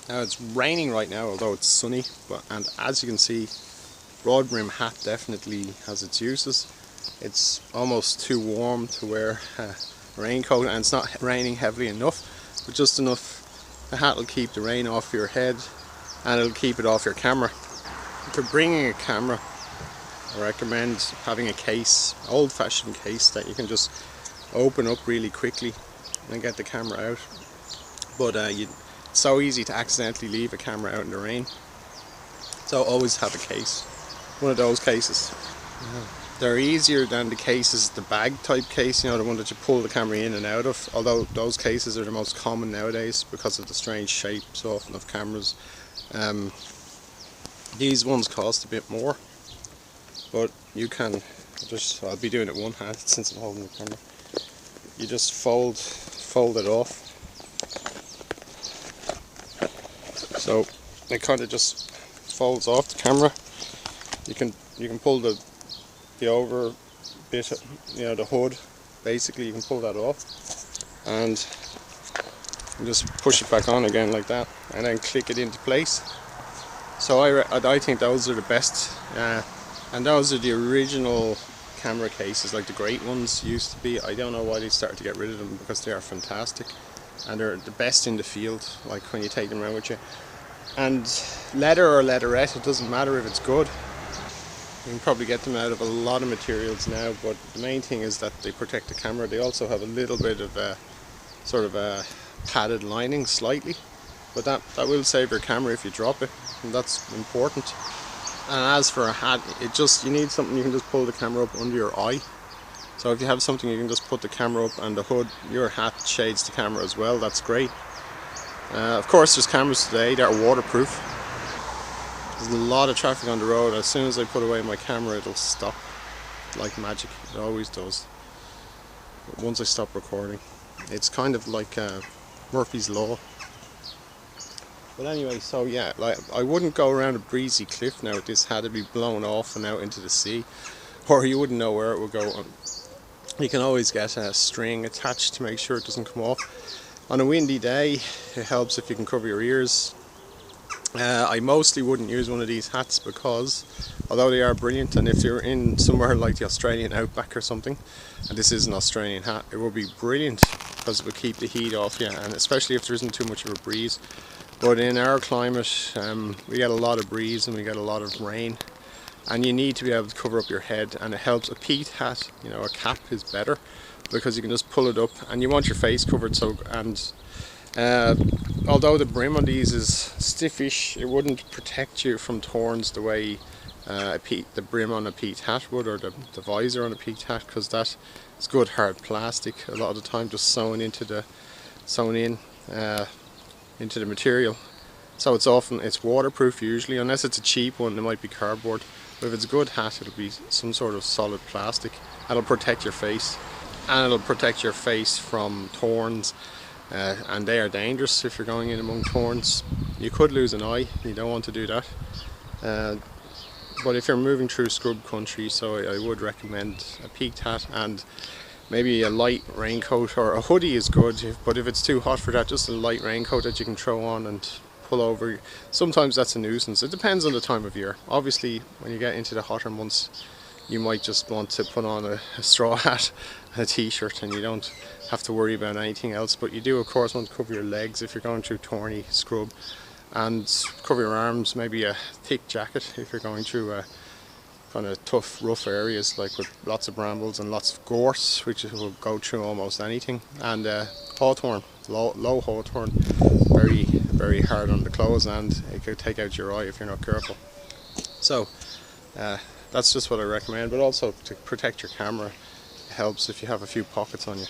Now it's raining right now, although it's sunny, and as you can see, broad brim hat definitely has its uses. It's almost too warm to wear a raincoat, and it's not raining heavily enough, but just enough. The hat will keep the rain off your head and it'll keep it off your camera. If you're bringing a camera, I recommend having a case, old-fashioned case that you can just open up really quickly and get the camera out. But it's so easy to accidentally leave a camera out in the rain, so always have a case, one of those cases. They're easier than the cases, the bag type case, you know, the one that you pull the camera in and out of, although those cases are the most common nowadays because of the strange shapes often of cameras. These ones cost a bit more, but you can I'll be doing it one hand since I'm holding the camera. You just fold it off, so it kind of just folds off the camera. You can pull the over bit, you know, the hood, basically you can pull that off and just push it back on again like that, and then click it into place. So I think those are the best, and those are the original camera cases, like the great ones used to be. I don't know why they started to get rid of them, because they are fantastic and they're the best in the field, like when you take them around with you. And leather or leatherette, it doesn't matter if it's good. You can probably get them out of a lot of materials now, but the main thing is that they protect the camera. They also have a little bit of a sort of a padded lining slightly, but that will save your camera if you drop it, and that's important. And as for a hat, you need something you can just pull the camera up under your eye. So if you have something you can just put the camera up, and the hood, your hat shades the camera as well, that's great. Of course there's cameras today that are waterproof. There's a lot of traffic on the road. As soon as I put away my camera, it'll stop like magic. It always does. But once I stop recording, it's kind of like Murphy's Law. But anyway, so yeah, like I wouldn't go around a breezy cliff now with this hat. It'd be blown off and out into the sea, or you wouldn't know where it would go. You can always get a string attached to make sure it doesn't come off. On a windy day, it helps if you can cover your ears. I mostly wouldn't use one of these hats because, although they are brilliant, and if you're in somewhere like the Australian outback or something, and this is an Australian hat, it will be brilliant because it will keep the heat off you, and especially if there isn't too much of a breeze. But in our climate, we get a lot of breeze and we get a lot of rain, and you need to be able to cover up your head, and it helps. A peaked hat, you know, a cap is better because you can just pull it up, and you want your face covered. So, and although the brim on these is stiffish, it wouldn't protect you from thorns the way the brim on a peaked hat would, or the visor on a peaked hat, because that is good hard plastic a lot of the time, just sewn into the material. So it's waterproof usually, unless it's a cheap one. It might be cardboard, but if it's a good hat, it'll be some sort of solid plastic. It'll protect your face, and it'll protect your face from thorns, and they are dangerous if you're going in among thorns. You could lose an eye. You don't want to do that, but if you're moving through scrub country, so I would recommend a peaked hat, and maybe a light raincoat, or a hoodie is good, but if it's too hot for that, just a light raincoat that you can throw on and pull over. Sometimes that's a nuisance. It depends on the time of year. Obviously, when you get into the hotter months, you might just want to put on a straw hat and a t-shirt, and you don't have to worry about anything else. But you do, of course, want to cover your legs if you're going through thorny scrub, and cover your arms. Maybe a thick jacket if you're going through kind of tough, rough areas, like with lots of brambles and lots of gorse, which will go through almost anything. And hawthorn, low hawthorn, very, very hard on the clothes, and it could take out your eye if you're not careful. So that's just what I recommend. But also, to protect your camera, it helps if you have a few pockets on you.